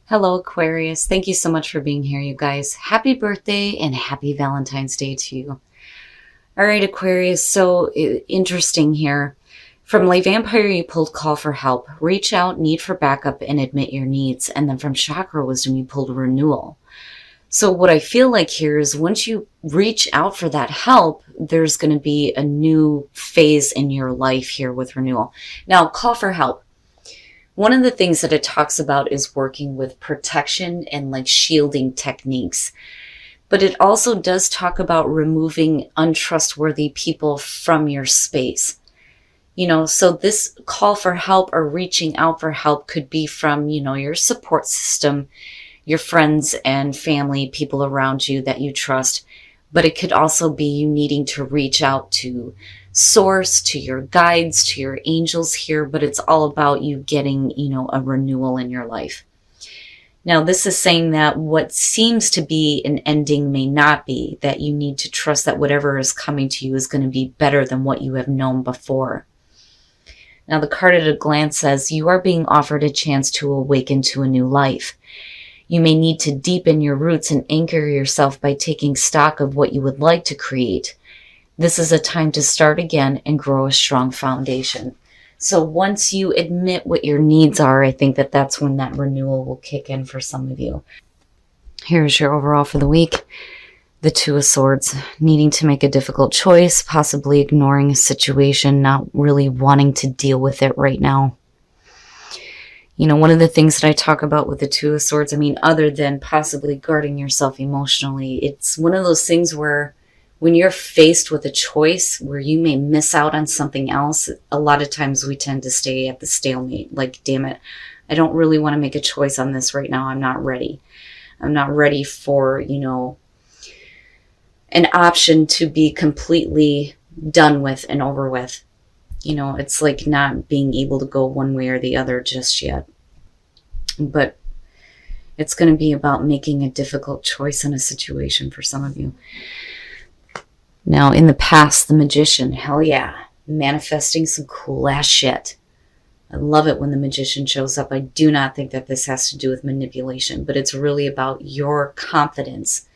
Hello, Aquarius. Thank you so much for being here, you guys. Happy birthday and happy Valentine's Day to you. All right, Aquarius, so interesting here. From Lay Vampire, you pulled Call for Help, Reach Out, Need for Backup, and Admit Your Needs. And then from Chakra Wisdom, you pulled Renewal. So what I feel like here is once you reach out for that help, there's going to be a new phase in your life here with Renewal. Now, Call for Help. One of the things that it talks about is working with protection and like shielding techniques. But it also does talk about removing untrustworthy people from your space. So this call for help or reaching out for help could be from, your support system, your friends and family, people around you that you trust. But it could also be you needing to reach out to source, to your guides, to your angels here, but it's all about you getting, a renewal in your life. Now, this is saying that what seems to be an ending may not be, that you need to trust that whatever is coming to you is going to be better than what you have known before. Now, the card at a glance says you are being offered a chance to awaken to a new life. You may need to deepen your roots and anchor yourself by taking stock of what you would like to create. This is a time to start again and grow a strong foundation. So once you admit what your needs are, I think that that's when that renewal will kick in for some of you. Here's your overall for the week. The Two of Swords, needing to make a difficult choice, possibly ignoring a situation, not really wanting to deal with it right now. One of the things that I talk about with the Two of Swords, other than possibly guarding yourself emotionally, it's one of those things where when you're faced with a choice where you may miss out on something else, a lot of times we tend to stay at the stalemate. Like, damn it, I don't really want to make a choice on this right now. I'm not ready. I'm not ready for, an option to be completely done with and over with. It's like not being able to go one way or the other just yet. But it's going to be about making a difficult choice in a situation for some of you. Now, in the past, the Magician, hell yeah, manifesting some cool ass shit. I love it when the Magician shows up. I do not think that this has to do with manipulation, but it's really about your confidence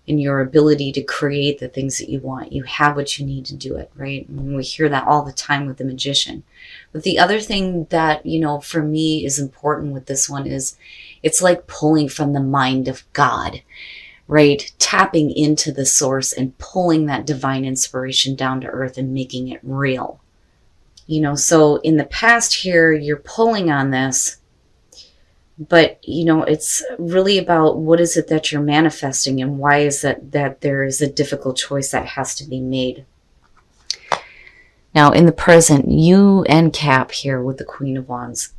in your ability to create the things that you want. You have what you need to do it, right? And we hear that all the time with the Magician. But the other thing that, for me is important with this one is it's like pulling from the mind of God, right? Tapping into the source and pulling that divine inspiration down to earth and making it real. So in the past here, you're pulling on this, but, it's really about what is it that you're manifesting and why is it that there is a difficult choice that has to be made. Now, in the present, you and Cap here with the Queen of Wands.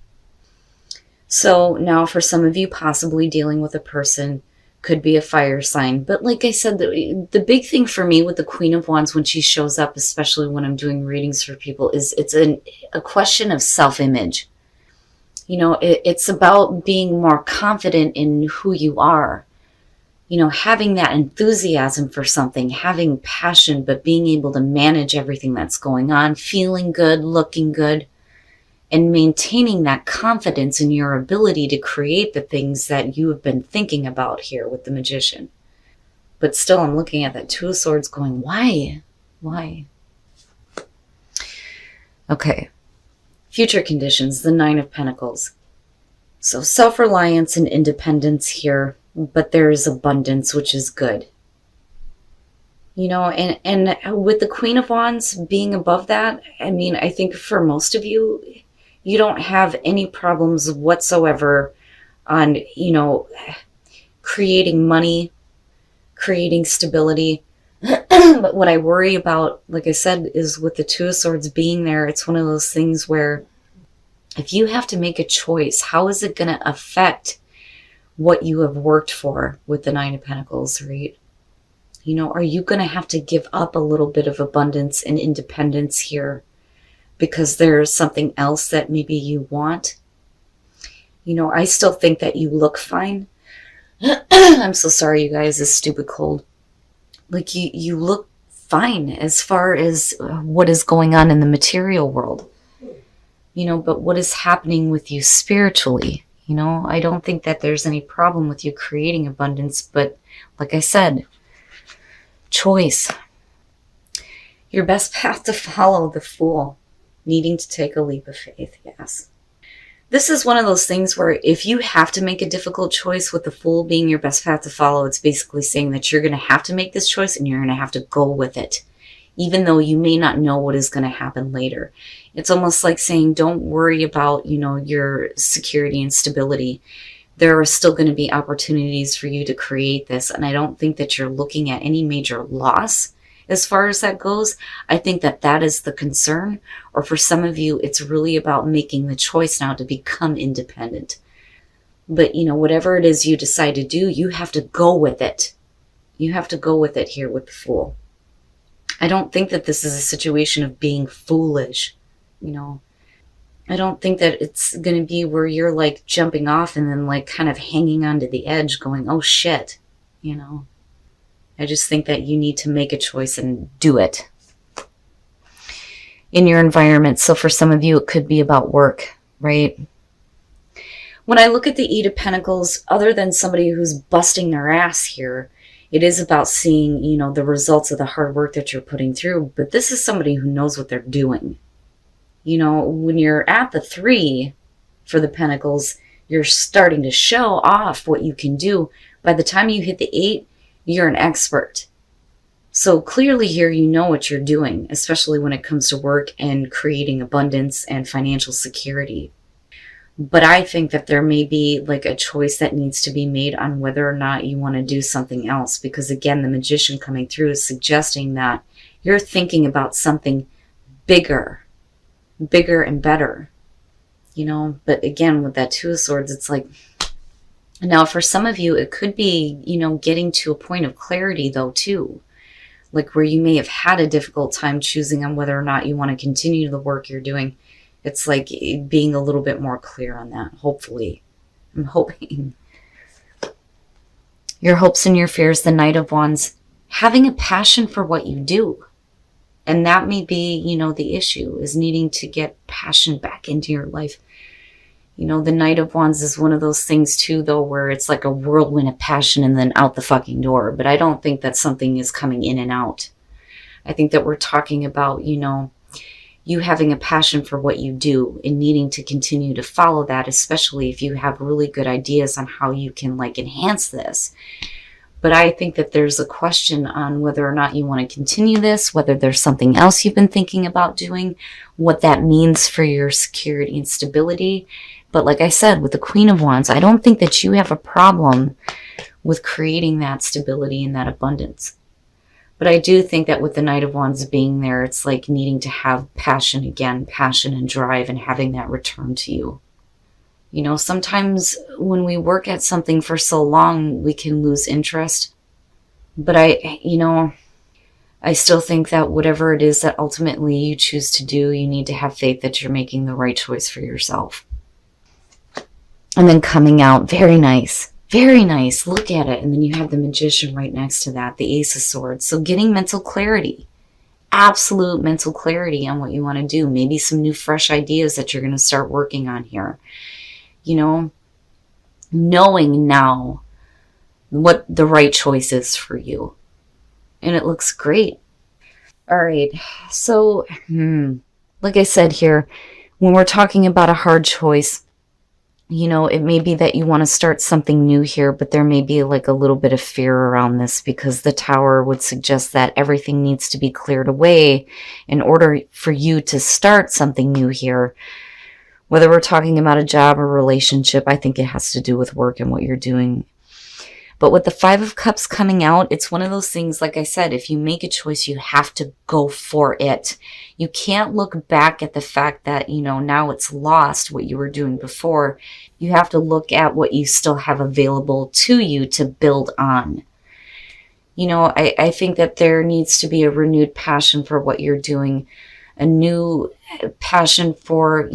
So now for some of you, possibly dealing with a person, could be a fire sign. But like I said, the big thing for me with the Queen of Wands when she shows up, especially when I'm doing readings for people, is it's a question of self-image. It's about being more confident in who you are. Having that enthusiasm for something, having passion, but being able to manage everything that's going on, feeling good, looking good, and maintaining that confidence in your ability to create the things that you have been thinking about here with the Magician. But still, I'm looking at that Two of Swords going, why? Why? Okay. Future conditions, the Nine of Pentacles. So self-reliance and independence here, but there is abundance, which is good. And with the Queen of Wands being above that, I think for most of you, you don't have any problems whatsoever on, creating money, creating stability. But what I worry about, like I said, is with the Two of Swords being there, it's one of those things where if you have to make a choice, how is it going to affect what you have worked for with the Nine of Pentacles, right? Are you going to have to give up a little bit of abundance and independence here because there's something else that maybe you want? I still think that you look fine. I'm so sorry, you guys, this stupid cold. Like you look fine as far as what is going on in the material world. But what is happening with you spiritually? You know, I don't think that there's any problem with you creating abundance, but like I said, choice. Your best path to follow, the Fool. Needing to take a leap of faith, yes. This is one of those things where if you have to make a difficult choice with the Fool being your best path to follow, it's basically saying that you're going to have to make this choice and you're going to have to go with it, even though you may not know what is going to happen later. It's almost like saying, don't worry about, your security and stability. There are still going to be opportunities for you to create this. And I don't think that you're looking at any major loss as far as that goes. I think that that is the concern. Or for some of you, it's really about making the choice now to become independent. But, whatever it is you decide to do, you have to go with it. You have to go with it here with the Fool. I don't think that this is a situation of being foolish. I don't think that it's going to be where you're like jumping off and then like kind of hanging onto the edge going, oh shit, I just think that you need to make a choice and do it in your environment. So for some of you, it could be about work, right? When I look at the Eight of Pentacles, other than somebody who's busting their ass here, it is about seeing, the results of the hard work that you're putting through. But this is somebody who knows what they're doing. When you're at the 3 for the Pentacles, you're starting to show off what you can do. By the time you hit the 8, you're an expert. So clearly here, you know what you're doing, especially when it comes to work and creating abundance and financial security. But I think that there may be like a choice that needs to be made on whether or not you want to do something else. Because again, the Magician coming through is suggesting that you're thinking about something bigger and better, but again, with that 2 of Swords, it's like, now for some of you, it could be, getting to a point of clarity though, too, like where you may have had a difficult time choosing on whether or not you want to continue the work you're doing. It's like being a little bit more clear on that. Hopefully, I'm hoping. Your hopes and your fears, the Knight of Wands, having a passion for what you do. And that may be, the issue is needing to get passion back into your life. The Knight of Wands is one of those things too, though, where it's like a whirlwind of passion and then out the fucking door. But I don't think that something is coming in and out. I think that we're talking about, you having a passion for what you do and needing to continue to follow that, especially if you have really good ideas on how you can like enhance this. But I think that there's a question on whether or not you want to continue this, whether there's something else you've been thinking about doing, what that means for your security and stability. But like I said, with the Queen of Wands, I don't think that you have a problem with creating that stability and that abundance. But I do think that with the Knight of Wands being there, it's like needing to have passion again, passion and drive, and having that return to you. Sometimes when we work at something for so long, we can lose interest. But I still think that whatever it is that ultimately you choose to do, you need to have faith that you're making the right choice for yourself. And then coming out, very nice. Very nice. Look at it. And then you have the Magician right next to that, the Ace of Swords. So getting mental clarity. Absolute mental clarity on what you want to do. Maybe some new fresh ideas that you're going to start working on here. Knowing now what the right choice is for you. And it looks great. All right. So, like I said here, when we're talking about a hard choice, it may be that you want to start something new here, but there may be like a little bit of fear around this because the Tower would suggest that everything needs to be cleared away in order for you to start something new here. Whether we're talking about a job or relationship, I think it has to do with work and what you're doing. But with the Five of Cups coming out, it's one of those things, like I said, if you make a choice, you have to go for it. You can't look back at the fact that, now it's lost what you were doing before. You have to look at what you still have available to you to build on. I think that there needs to be a renewed passion for what you're doing, a new passion for,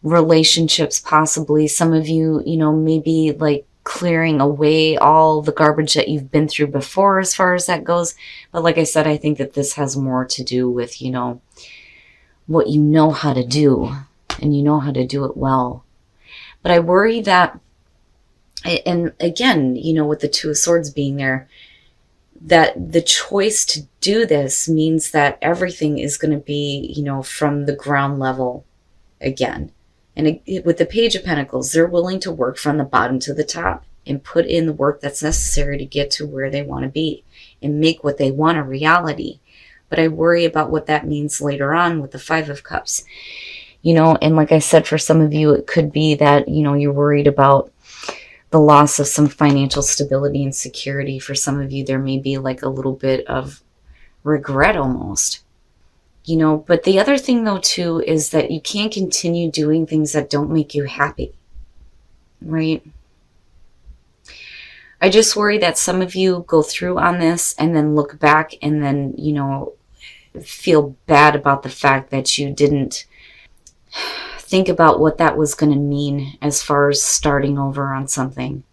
relationships possibly. Some of you, maybe like clearing away all the garbage that you've been through before as far as that goes. But like I said, I think that this has more to do with, what you know how to do, and you know how to do it well. But I worry that, and again, you know, with the Two of Swords being there, that the choice to do this means that everything is going to be, you know, from the ground level again. And with the Page of Pentacles, they're willing to work from the bottom to the top and put in the work that's necessary to get to where they want to be and make what they want a reality. But I worry about what that means later on with the Five of Cups. You know, and like I said, for some of you, it could be that, you know, you're worried about the loss of some financial stability and security. For some of you, there may be like a little bit of regret almost. You know, but the other thing though too is that you can't continue doing things that don't make you happy, right? I just worry that some of you go through on this and then look back and then, you know, feel bad about the fact that you didn't think about what that was going to mean as far as starting over on something.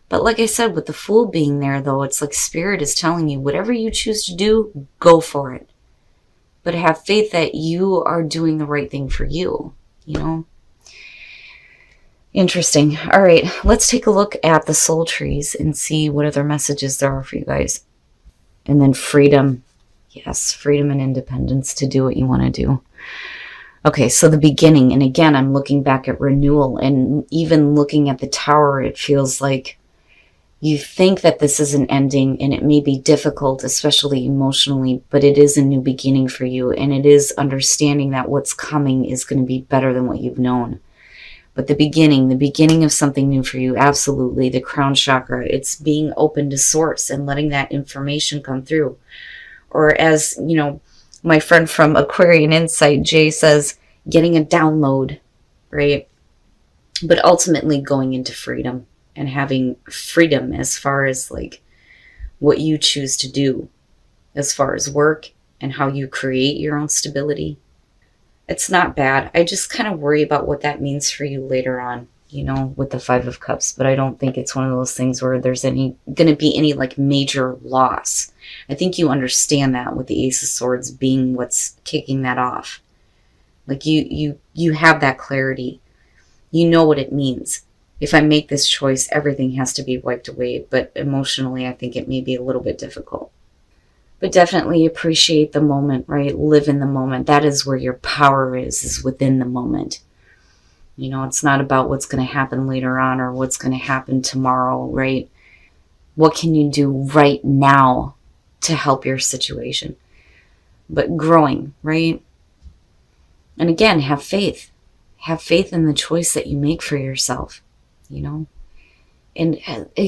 But like I said, with the Fool being there though, it's like Spirit is telling you, whatever you choose to do, go for it. But have faith that you are doing the right thing for you, you know? Interesting. All right, let's take a look at the soul trees and see what other messages there are for you guys. And then freedom. Yes, freedom and independence to do what you want to do. Okay, so the beginning. And again, I'm looking back at renewal. And even looking at the Tower, it feels like you think that this is an ending, and it may be difficult, especially emotionally, but it is a new beginning for you. And it is understanding that what's coming is going to be better than what you've known. But the beginning of something new for you, absolutely. The crown chakra, it's being open to source and letting that information come through. Or as, you know, my friend from Aquarian Insight, Jay, says, getting a download, right? But ultimately going into freedom and having freedom as far as like what you choose to do, as far as work and how you create your own stability. It's not bad. I just kind of worry about what that means for you later on, you know, with the Five of Cups. But I don't think it's one of those things where there's going to be any like major loss. I think you understand that with the Ace of Swords being what's kicking that off. Like you have that clarity. You know what it means. If I make this choice, everything has to be wiped away. But emotionally, I think it may be a little bit difficult. But definitely appreciate the moment, right? Live in the moment. That is where your power is within the moment. You know, it's not about what's going to happen later on or what's going to happen tomorrow, right? What can you do right now to help your situation? But growing, right? And again, have faith. Have faith in the choice that you make for yourself, you know? And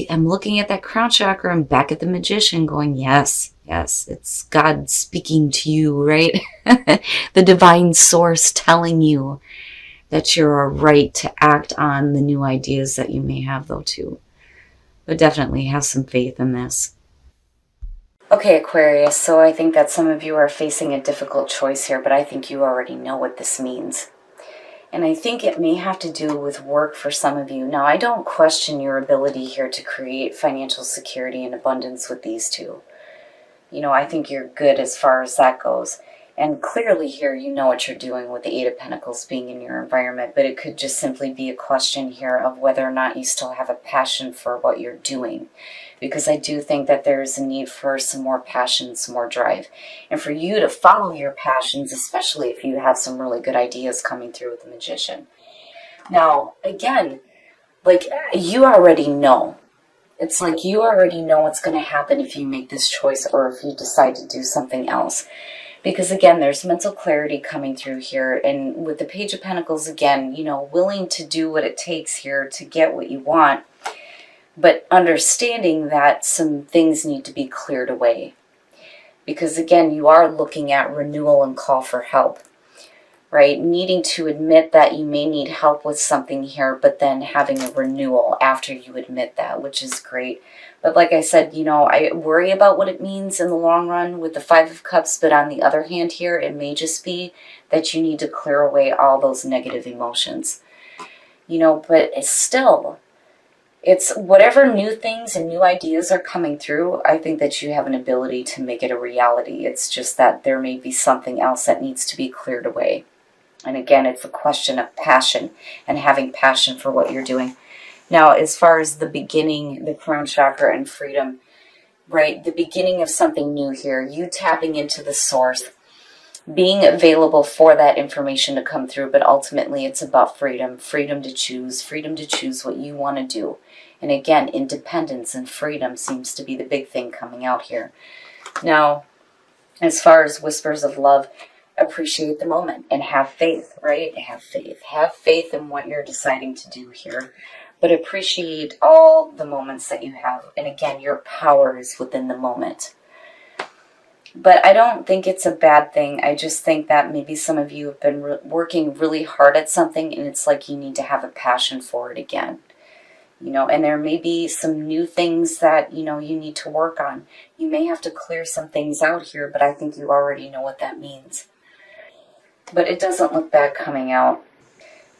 I'm looking at that crown chakra and back at the Magician going, yes, it's God speaking to you, right? The divine source telling you that you're right to act on the new ideas that you may have though too. But definitely have some faith in this. Okay, Aquarius, so I think that some of you are facing a difficult choice here, but I think you already know what this means. And I think it may have to do with work for some of you. Now, I don't question your ability here to create financial security and abundance with these two. You know, I think you're good as far as that goes. And clearly here, you know what you're doing with the Eight of Pentacles being in your environment, but it could just simply be a question here of whether or not you still have a passion for what you're doing. Because I do think that there is a need for some more passion, some more drive. And for you to follow your passions, especially if you have some really good ideas coming through with the Magician. Now, again, like you already know. It's like you already know what's going to happen if you make this choice or if you decide to do something else. Because again, there's mental clarity coming through here. And with the Page of Pentacles, again, you know, willing to do what it takes here to get what you want. But understanding that some things need to be cleared away. Because again, you are looking at renewal and call for help. Right? Needing to admit that you may need help with something here, but then having a renewal after you admit that, which is great. But like I said, you know, I worry about what it means in the long run with the Five of Cups, but on the other hand here, it may just be that you need to clear away all those negative emotions. You know, but it's still, it's whatever new things and new ideas are coming through, I think that you have an ability to make it a reality. It's just that there may be something else that needs to be cleared away. And again, it's a question of passion and having passion for what you're doing. Now, as far as the beginning, the crown chakra and freedom, right? The beginning of something new here, you tapping into the source, being available for that information to come through, but ultimately it's about freedom, freedom to choose what you want to do. And again, independence and freedom seems to be the big thing coming out here. Now, as far as whispers of love, appreciate the moment and have faith, right? Have faith. Have faith in what you're deciding to do here. But appreciate all the moments that you have. And again, your power is within the moment. But I don't think it's a bad thing. I just think that maybe some of you have been working really hard at something, and it's like you need to have a passion for it again. You know, and there may be some new things that, you know, you need to work on. You may have to clear some things out here, but I think you already know what that means. But it doesn't look bad coming out.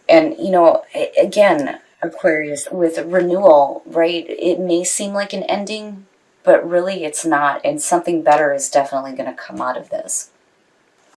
And, you know, again, Aquarius, with renewal, right, it may seem like an ending, but really it's not. And something better is definitely going to come out of this.